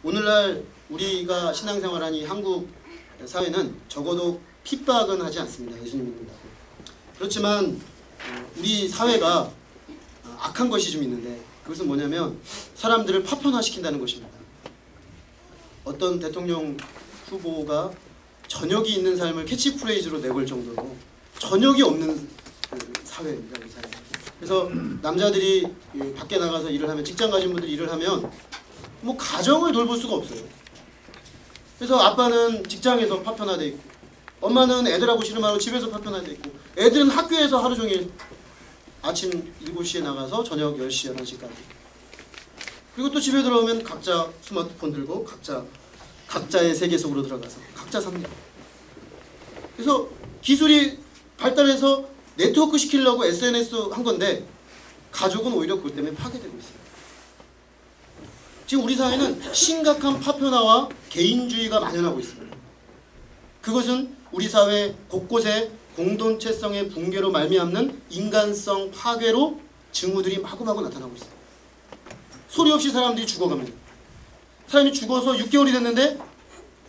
오늘날 우리가 신앙생활하니 한국 사회는 적어도 핍박은 하지 않습니다. 예수님 믿는다고. 그렇지만 우리 사회가 악한 것이 좀 있는데 그것은 뭐냐면 사람들을 파편화시킨다는 것입니다. 어떤 대통령 후보가 저녁이 있는 삶을 캐치프레이즈로 내걸 정도로 저녁이 없는 사회입니다. 우리 사회. 그래서 남자들이 밖에 나가서 일을 하면, 직장 가진 분들이 일을 하면 뭐 가정을 돌볼 수가 없어요. 그래서 아빠는 직장에서 파편화돼 있고, 엄마는 애들하고 씨름하고 집에서 파편화돼 있고, 애들은 학교에서 하루 종일 아침 7시에 나가서 저녁 10시, 11시까지. 그리고 또 집에 들어오면 각자 스마트폰 들고 각자의 세계 속으로 들어가서 각자 삽니다. 그래서 기술이 발달해서 네트워크 시키려고 SNS 한 건데 가족은 오히려 그것 때문에 파괴되고 있어요. 지금 우리 사회는 심각한 파편화와 개인주의가 만연하고 있습니다. 그것은 우리 사회 곳곳에 공동체성의 붕괴로 말미암는 인간성 파괴로 징후들이 마구마구 나타나고 있어요. 소리 없이 사람들이 죽어갑니다. 사람이 죽어서 6개월이 됐는데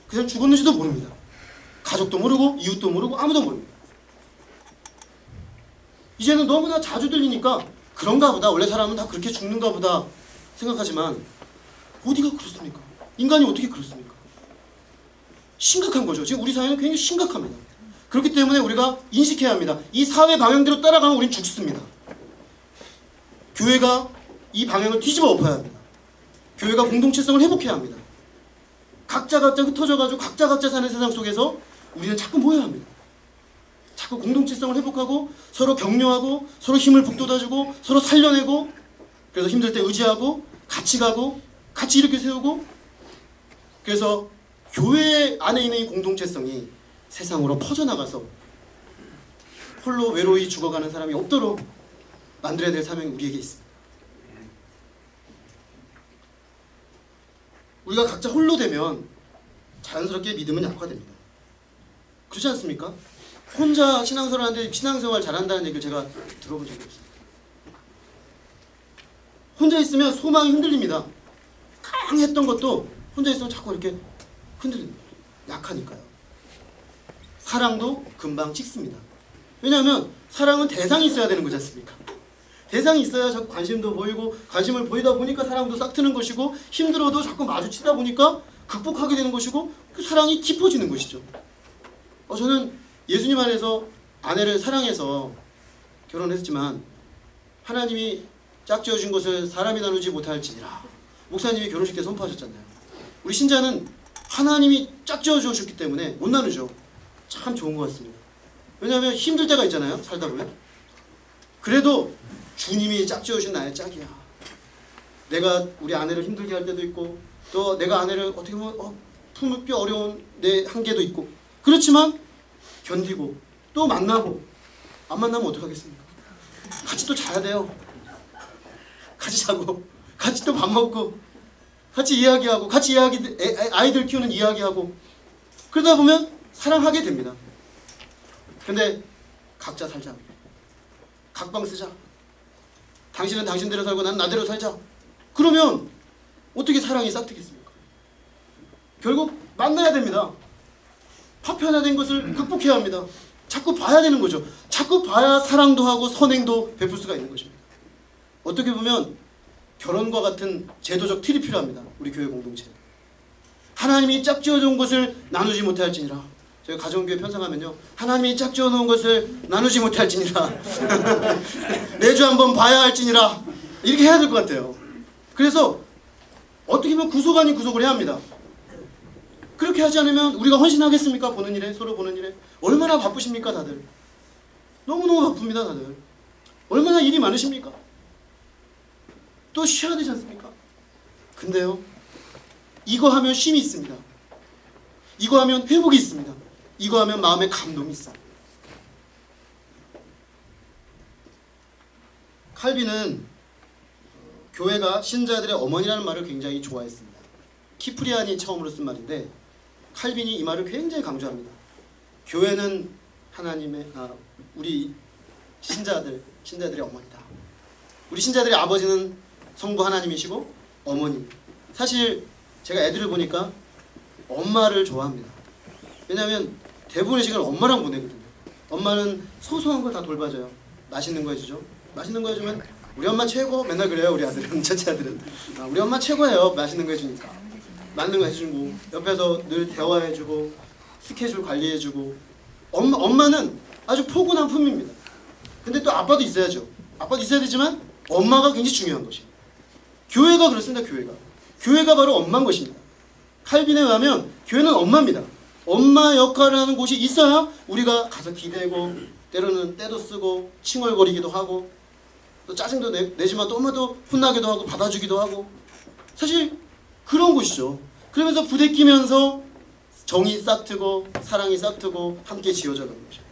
그 사람 죽었는지도 모릅니다. 가족도 모르고 이웃도 모르고 아무도 모릅니다. 이제는 너무나 자주 들리니까 그런가 보다, 원래 사람은 다 그렇게 죽는가 보다 생각하지만 어디가 그렇습니까? 인간이 어떻게 그렇습니까? 심각한 거죠. 지금 우리 사회는 굉장히 심각합니다. 그렇기 때문에 우리가 인식해야 합니다. 이 사회 방향대로 따라가면 우린 죽습니다. 교회가 이 방향을 뒤집어 엎어야 합니다. 교회가 공동체성을 회복해야 합니다. 각자 흩어져가지고 각자 사는 세상 속에서 우리는 자꾸 모여야 합니다. 자꾸 공동체성을 회복하고 서로 격려하고 서로 힘을 북돋아주고 서로 살려내고, 그래서 힘들 때 의지하고 같이 가고 같이 이렇게 세우고, 그래서 교회 안에 있는 이 공동체성이 세상으로 퍼져나가서 홀로 외로이 죽어가는 사람이 없도록 만들어야 될 사명이 우리에게 있습니다. 우리가 각자 홀로 되면 자연스럽게 믿음은 약화됩니다. 그렇지 않습니까? 혼자 신앙생활 하는데 신앙생활 잘한다는 얘기를 제가 들어본 적이 없어요. 혼자 있으면 소망이 흔들립니다. 강했던 것도 혼자 있으면 자꾸 이렇게 흔들립니다. 약하니까요. 사랑도 금방 식습니다. 왜냐하면 사랑은 대상이 있어야 되는 거지 않습니까? 대상이 있어야 자꾸 관심도 보이고, 관심을 보이다 보니까 사랑도 싹 트는 것이고, 힘들어도 자꾸 마주치다 보니까 극복하게 되는 것이고, 그 사랑이 깊어지는 것이죠. 저는 예수님 안에서 아내를 사랑해서 결혼했지만 하나님이 짝지어준 것을 사람이 나누지 못할지니라, 목사님이 결혼식 때 선포하셨잖아요. 우리 신자는 하나님이 짝지어 주셨기 때문에 못 나누죠. 참 좋은 것 같습니다. 왜냐하면 힘들 때가 있잖아요, 살다 보면. 그래도 주님이 짝지어 주신 나의 짝이야. 내가 우리 아내를 힘들게 할 때도 있고, 또 내가 아내를 어떻게 보면 품기 어려운 내 한계도 있고, 그렇지만 견디고 또 만나고, 안 만나면 어떡하겠습니까? 같이 또 자야 돼요. 같이 자고 같이 또 밥 먹고 같이 이야기하고, 같이 아이들 키우는 이야기하고, 그러다 보면 사랑하게 됩니다. 근데 각자 살자, 각방 쓰자, 당신은 당신대로 살고 난 나대로 살자, 그러면 어떻게 사랑이 싹트겠습니까? 결국 만나야 됩니다. 파편화된 것을 극복해야 합니다. 자꾸 봐야 되는 거죠. 자꾸 봐야 사랑도 하고 선행도 베풀 수가 있는 것입니다. 어떻게 보면 결혼과 같은 제도적 틀이 필요합니다. 우리 교회 공동체. 하나님이 짝지어 놓은 것을 나누지 못할지니라. 저희가 가정교회 편성하면요, 하나님이 짝지어 놓은 것을 나누지 못할지니라. 매주 한번 봐야 할지니라. 이렇게 해야 될 것 같아요. 그래서 어떻게 보면 구속 아닌 구속을 해야 합니다. 그렇게 하지 않으면 우리가 헌신하겠습니까? 보는 일에, 서로 보는 일에. 얼마나 바쁘십니까 다들? 너무너무 바쁩니다 다들. 얼마나 일이 많으십니까? 또 쉬어야 되지 않습니까? 근데요, 이거 하면 쉼이 있습니다. 이거 하면 회복이 있습니다. 이거 하면 마음에 감동이 있어요. 칼빈은 교회가 신자들의 어머니라는 말을 굉장히 좋아했습니다. 키프리안이 처음으로 쓴 말인데, 칼빈이 이 말을 굉장히 강조합니다. 교회는 하나님의 우리 신자들의 어머니다. 우리 신자들의 아버지는 성부 하나님이시고, 어머니. 사실 제가 애들을 보니까 엄마를 좋아합니다. 왜냐하면 대부분의 시간을 엄마랑 보내거든요. 엄마는 소소한 걸 다 돌봐줘요. 맛있는 거 해주죠. 맛있는 거 해주면 우리 엄마 최고 맨날 그래요. 우리 아들은 첫째 아들은 우리 엄마 최고예요. 맛있는 거 해주니까 맞는 거 해주고 옆에서 늘 대화해주고 스케줄 관리해주고 엄마는 아주 포근한 품입니다. 근데 또 아빠도 있어야죠. 아빠도 있어야 되지만 엄마가 굉장히 중요한 것이에요. 교회가 그렇습니다. 교회가 바로 엄마인 것입니다. 칼빈에 의하면 교회는 엄마입니다. 엄마 역할을 하는 곳이 있어야 우리가 가서 기대고 때로는 때도 쓰고 칭얼거리기도 하고 또 짜증도 내지만 또 엄마도 혼나기도 하고 받아주기도 하고 사실 그런 곳이죠. 그러면서 부대끼면서 정이 싹트고 사랑이 싹트고 함께 지어져가는 거죠.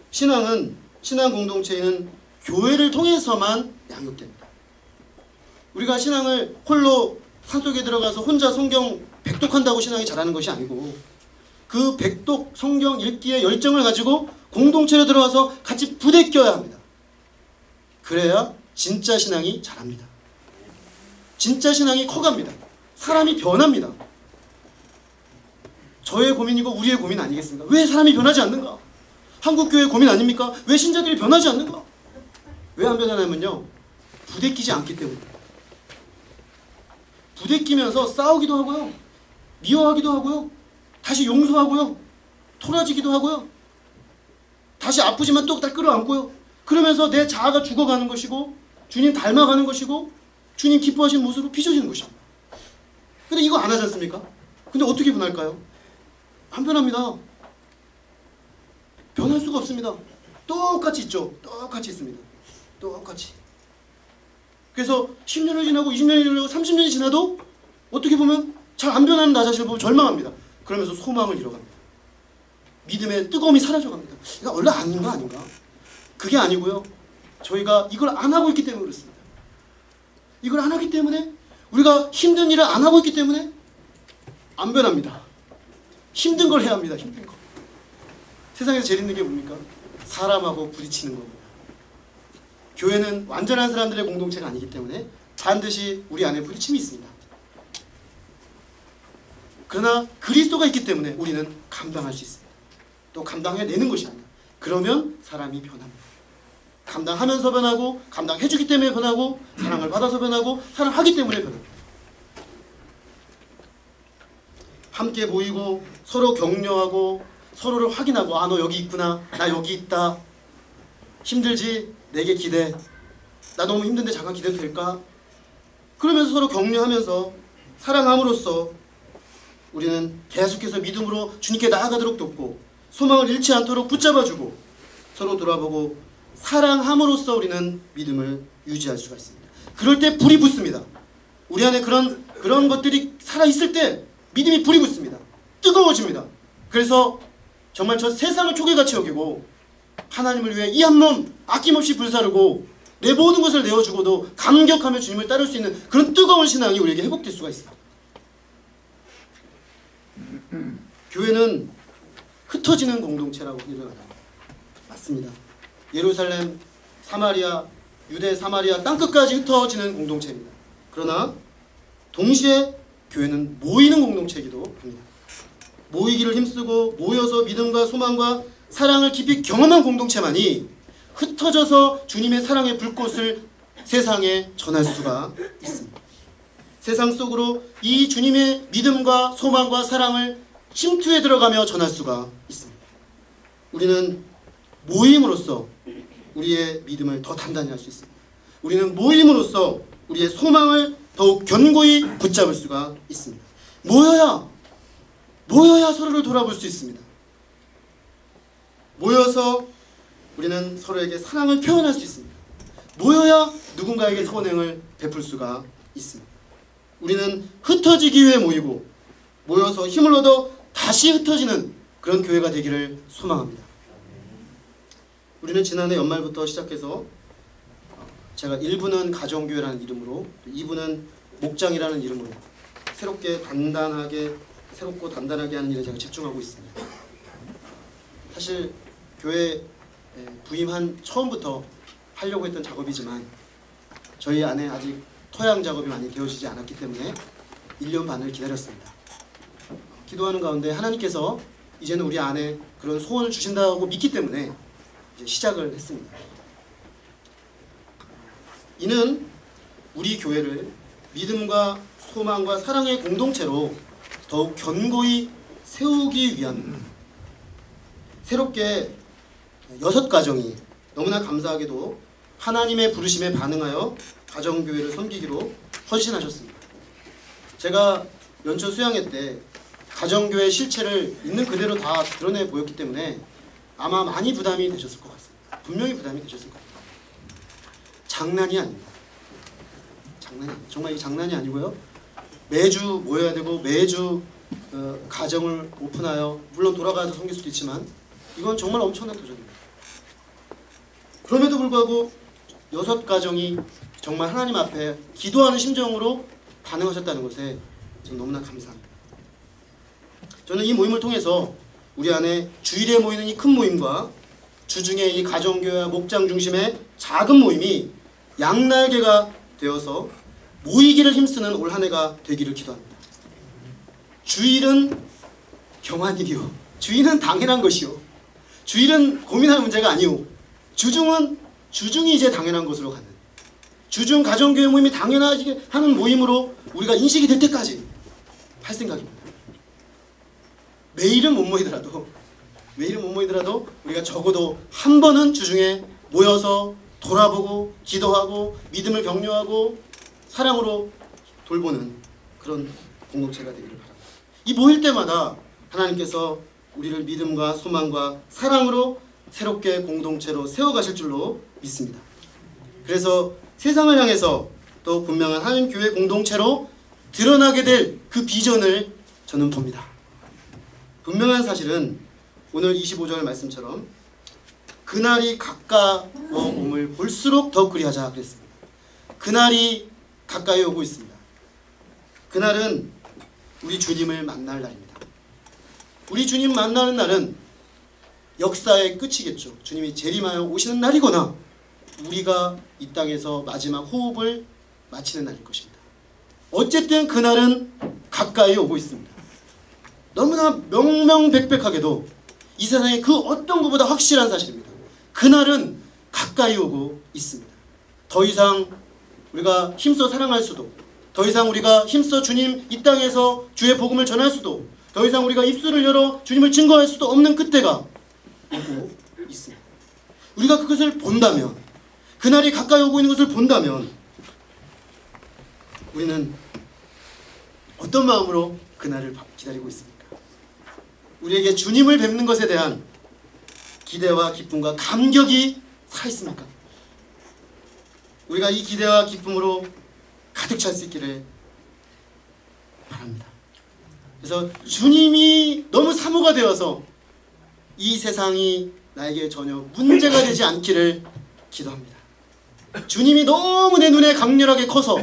신앙 공동체는 교회를 통해서만 양육됩니다. 우리가 신앙을 홀로 산속에 들어가서 혼자 성경 백독한다고 신앙이 자라는 것이 아니고 그 백독 성경 읽기의 열정을 가지고 공동체로 들어와서 같이 부대껴야 합니다. 그래야 진짜 신앙이 자랍니다. 진짜 신앙이 커갑니다. 사람이 변합니다. 저의 고민이고 우리의 고민 아니겠습니까? 왜 사람이 변하지 않는가? 한국교회의 고민 아닙니까? 왜 신자들이 변하지 않는가? 왜 안 변하냐면요, 부대끼지 않기 때문입니다. 부대끼면서 싸우기도 하고요, 미워하기도 하고요, 다시 용서하고요, 토라지기도 하고요, 다시 아프지만 또 딱 끌어안고요. 그러면서 내 자아가 죽어가는 것이고 주님 닮아가는 것이고 주님 기뻐하시는 모습으로 빚어지는 것입니다. 근데 이거 안 하지 않습니까? 근데 어떻게 변할까요? 안 변합니다. 변할 수가 없습니다. 똑같이 있죠. 똑같이 있습니다. 똑같이. 그래서 10년을 지나고 20년이 지나고 30년이 지나도 어떻게 보면 잘 안 변하는 나 자신을 보면 절망합니다. 그러면서 소망을 잃어갑니다. 믿음의 뜨거움이 사라져갑니다. 이거 원래 아닌가? 그게 아니고요. 저희가 이걸 안 하고 있기 때문에 그렇습니다. 이걸 안 하기 때문에 우리가 힘든 일을 안 하고 있기 때문에 안 변합니다. 힘든 걸 해야 합니다. 힘든 거. 세상에서 제일 힘든 게 뭡니까? 사람하고 부딪히는 겁니다. 교회는 완전한 사람들의 공동체가 아니기 때문에 반드시 우리 안에 부딪힘이 있습니다. 그러나 그리스도가 있기 때문에 우리는 감당할 수 있습니다. 또 감당해내는 것이 아니라 그러면 사람이 변합니다. 감당하면서 변하고 감당해주기 때문에 변하고 사랑을 받아서 변하고 사랑하기 때문에 변합니다. 함께 모이고 서로 격려하고 서로를 확인하고 아, 너 여기 있구나, 나 여기 있다, 힘들지? 내게 기대, 나 너무 힘든데 잠깐 기대도 될까? 그러면서 서로 격려하면서 사랑함으로써 우리는 계속해서 믿음으로 주님께 나아가도록 돕고 소망을 잃지 않도록 붙잡아주고 서로 돌아보고 사랑함으로써 우리는 믿음을 유지할 수가 있습니다. 그럴 때 불이 붙습니다. 우리 안에 그런 것들이 살아있을 때 믿음이 불이 붙습니다. 뜨거워집니다. 그래서 정말 저 세상을 초계같이 여기고 하나님을 위해 이 한 몸 아낌없이 불사르고 내 모든 것을 내어주고도 감격하며 주님을 따를 수 있는 그런 뜨거운 신앙이 우리에게 회복될 수가 있습니다. 교회는 흩어지는 공동체라고 일어나요. 맞습니다. 예루살렘, 사마리아, 유대 사마리아 땅끝까지 흩어지는 공동체입니다. 그러나 동시에 교회는 모이는 공동체이기도 합니다. 모이기를 힘쓰고 모여서 믿음과 소망과 사랑을 깊이 경험한 공동체만이 흩어져서 주님의 사랑의 불꽃을 세상에 전할 수가 있습니다. 세상 속으로 이 주님의 믿음과 소망과 사랑을 침투해 들어가며 전할 수가 있습니다. 우리는 모임으로써 우리의 믿음을 더 단단히 할 수 있습니다. 우리는 모임으로써 우리의 소망을 더욱 견고히 붙잡을 수가 있습니다. 모여야 서로를 돌아볼 수 있습니다. 모여서 우리는 서로에게 사랑을 표현할 수 있습니다. 모여야 누군가에게 선행을 베풀 수가 있습니다. 우리는 흩어지기 위해 모이고 모여서 힘을 얻어 다시 흩어지는 그런 교회가 되기를 소망합니다. 우리는 지난해 연말부터 시작해서 제가 1부는 가정교회라는 이름으로 2부는 목장이라는 이름으로 새롭고 단단하게 하는 일에 제가 집중하고 있습니다. 사실 교회 부임한 처음부터 하려고 했던 작업이지만 저희 안에 아직 토양 작업이 많이 되어지지 않았기 때문에 1년 반을 기다렸습니다. 기도하는 가운데 하나님께서 이제는 우리 안에 그런 소원을 주신다고 믿기 때문에 이제 시작을 했습니다. 이는 우리 교회를 믿음과 소망과 사랑의 공동체로 더욱 견고히 세우기 위한 새롭게 6가정이 너무나 감사하게도 하나님의 부르심에 반응하여 가정교회를 섬기기로 헌신하셨습니다. 제가 연초 수양회 때 가정교회 실체를 있는 그대로 다 드러내 보였기 때문에 아마 많이 부담이 되셨을 것 같습니다. 분명히 부담이 되셨을 겁니다. 장난이 아닙니다. 정말 이 장난이 아니고요. 매주 모여야 되고 매주 가정을 오픈하여 물론 돌아가서 섬길 수도 있지만 이건 정말 엄청난 도전입니다. 그럼에도 불구하고 6가정이 정말 하나님 앞에 기도하는 심정으로 반응하셨다는 것에 저는 너무나 감사합니다. 저는 이 모임을 통해서 우리 안에 주일에 모이는 이 큰 모임과 주중에 이 가정교회와 목장 중심의 작은 모임이 양날개가 되어서 모이기를 힘쓰는 올 한 해가 되기를 기도합니다. 주일은 경한 일이요. 주일은 당연한 것이요. 주일은 고민할 문제가 아니요. 주중이 이제 당연한 것으로 가는 주중 가정교회 모임이 당연하게 하는 모임으로 우리가 인식이 될 때까지 할 생각입니다. 매일은 못 모이더라도 우리가 적어도 한 번은 주중에 모여서 돌아보고 기도하고 믿음을 격려하고 사랑으로 돌보는 그런 공동체가 되기를 바랍니다. 이 모일 때마다 하나님께서 우리를 믿음과 소망과 사랑으로 새롭게 공동체로 세워가실 줄로 믿습니다. 그래서 세상을 향해서 또 분명한 하나님 교회 공동체로 드러나게 될 그 비전을 저는 봅니다. 분명한 사실은 오늘 25절 말씀처럼 그날이 가까워 옴을 볼수록 더 그리하자 그랬습니다. 그날이 가까이 오고 있습니다. 그날은 우리 주님을 만날 날입니다. 우리 주님 만나는 날은 역사의 끝이겠죠. 주님이 재림하여 오시는 날이거나 우리가 이 땅에서 마지막 호흡을 마치는 날일 것입니다. 어쨌든 그날은 가까이 오고 있습니다. 너무나 명명백백하게도 이 세상에 그 어떤 것보다 확실한 사실입니다. 그날은 가까이 오고 있습니다. 더 이상 우리가 힘써 사랑할 수도, 더 이상 우리가 힘써 주님 이 땅에서 주의 복음을 전할 수도, 더 이상 우리가 입술을 열어 주님을 증거할 수도 없는 그때가 오고 있습니다. 우리가 그것을 본다면, 그날이 가까이 오고 있는 것을 본다면 우리는 어떤 마음으로 그날을 기다리고 있습니까? 우리에게 주님을 뵙는 것에 대한 기대와 기쁨과 감격이 살아있습니까? 우리가 이 기대와 기쁨으로 가득 찰 수 있기를 바랍니다. 그래서 주님이 너무 사모가 되어서 이 세상이 나에게 전혀 문제가 되지 않기를 기도합니다. 주님이 너무 내 눈에 강렬하게 커서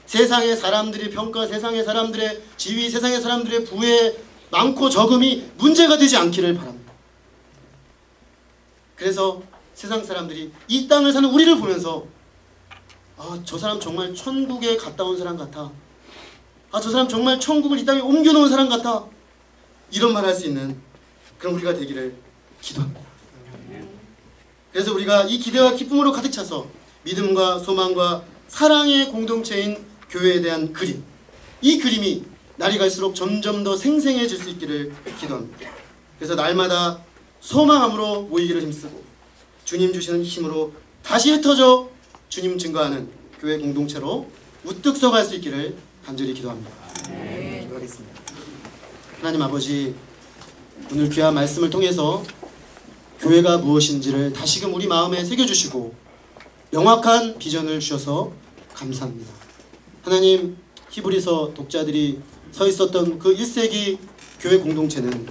세상의 사람들의 평가, 세상의 사람들의 지위, 세상의 사람들의 부의 많고 적음이 문제가 되지 않기를 바랍니다. 그래서 세상 사람들이 이 땅을 사는 우리를 보면서 저 사람 정말 천국에 갔다 온 사람 같아. 저 사람 정말 천국을 이 땅에 옮겨놓은 사람 같아. 이런 말 할 수 있는 그런 우리가 되기를 기도합니다. 그래서 우리가 이 기대와 기쁨으로 가득 차서 믿음과 소망과 사랑의 공동체인 교회에 대한 그림, 이 그림이 날이 갈수록 점점 더 생생해질 수 있기를 기도합니다. 그래서 날마다 소망함으로 모이기를 힘쓰고 주님 주시는 힘으로 다시 흩어져 주님 증거하는 교회 공동체로 우뚝 서갈 수 있기를 간절히 기도합니다. 기도하겠습니다. 하나님 아버지, 오늘 귀한 말씀을 통해서 교회가 무엇인지를 다시금 우리 마음에 새겨주시고 명확한 비전을 주셔서 감사합니다. 하나님, 히브리서 독자들이 서 있었던 그 1세기 교회 공동체는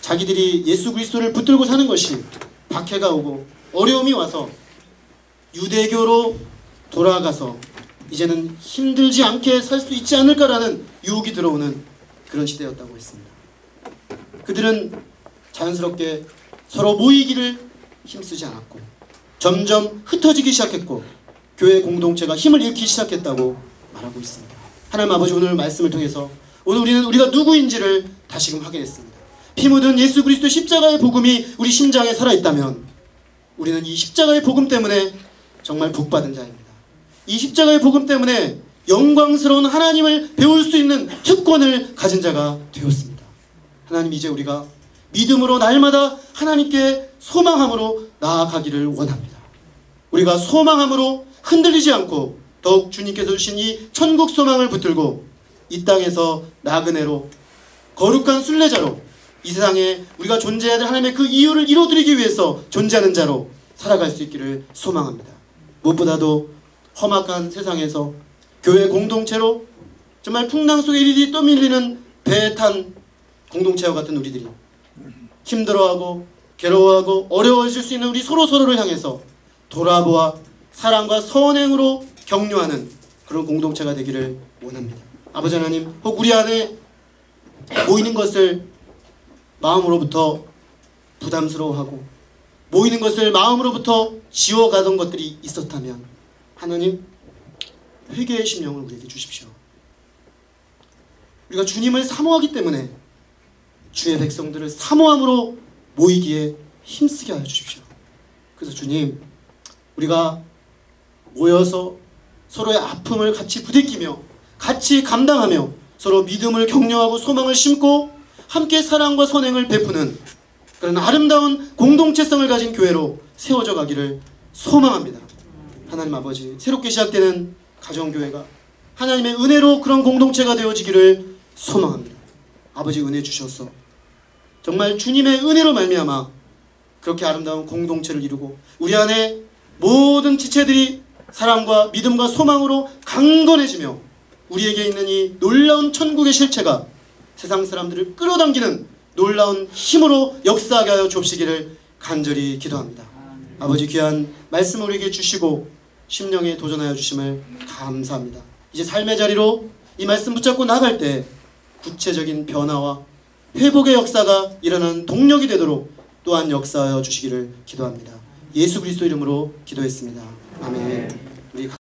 자기들이 예수 그리스도를 붙들고 사는 것이 박해가 오고 어려움이 와서 유대교로 돌아가서 이제는 힘들지 않게 살 수 있지 않을까라는 유혹이 들어오는 그런 시대였다고 했습니다. 그들은 자연스럽게 서로 모이기를 힘쓰지 않았고 점점 흩어지기 시작했고 교회 공동체가 힘을 잃기 시작했다고 말하고 있습니다. 하나님 아버지, 오늘 말씀을 통해서 오늘 우리는 우리가 누구인지를 다시금 확인했습니다. 피 묻은 예수 그리스도 십자가의 복음이 우리 심장에 살아있다면 우리는 이 십자가의 복음 때문에 정말 복받은 자입니다. 이 십자가의 복음 때문에 영광스러운 하나님을 배울 수 있는 특권을 가진 자가 되었습니다. 하나님, 이제 우리가 믿음으로 날마다 하나님께 소망함으로 나아가기를 원합니다. 우리가 소망함으로 흔들리지 않고 더욱 주님께서 주신 이 천국 소망을 붙들고 이 땅에서 나그네로 거룩한 순례자로 이 세상에 우리가 존재해야 될 하나님의 그 이유를 이뤄드리기 위해서 존재하는 자로 살아갈 수 있기를 소망합니다. 무엇보다도 험악한 세상에서 교회 공동체로 정말 풍랑 속에 이리리 떠밀리는 배에 탄 공동체와 같은 우리들이 힘들어하고 괴로워하고 어려워질 수 있는 우리 서로서로를 향해서 돌아보아 사랑과 선행으로 격려하는 그런 공동체가 되기를 원합니다. 아버지 하나님, 혹 우리 안에 모이는 것을 마음으로부터 부담스러워하고 모이는 것을 마음으로부터 지워가던 것들이 있었다면 하나님, 회개의 심령을 우리에게 주십시오. 우리가 주님을 사모하기 때문에 주의 백성들을 사모함으로 모이기에 힘쓰게 하여 주십시오. 그래서 주님, 우리가 모여서 서로의 아픔을 같이 부대끼며 같이 감당하며 서로 믿음을 격려하고 소망을 심고 함께 사랑과 선행을 베푸는 그런 아름다운 공동체성을 가진 교회로 세워져 가기를 소망합니다. 하나님 아버지, 새롭게 시작되는 가정교회가 하나님의 은혜로 그런 공동체가 되어지기를 소망합니다. 아버지, 은혜 주셔서 정말 주님의 은혜로 말미암아 그렇게 아름다운 공동체를 이루고 우리 안에 모든 지체들이 사랑과 믿음과 소망으로 강건해지며 우리에게 있는 이 놀라운 천국의 실체가 세상 사람들을 끌어당기는 놀라운 힘으로 역사하게 하여 주옵시기를 간절히 기도합니다. 아버지, 귀한 말씀을 우리에게 주시고 심령에 도전하여 주심을 감사합니다. 이제 삶의 자리로 이 말씀 붙잡고 나갈 때 구체적인 변화와 회복의 역사가 일어나는 동력이 되도록 또한 역사하여 주시기를 기도합니다. 예수 그리스도 이름으로 기도했습니다. 아멘. 우리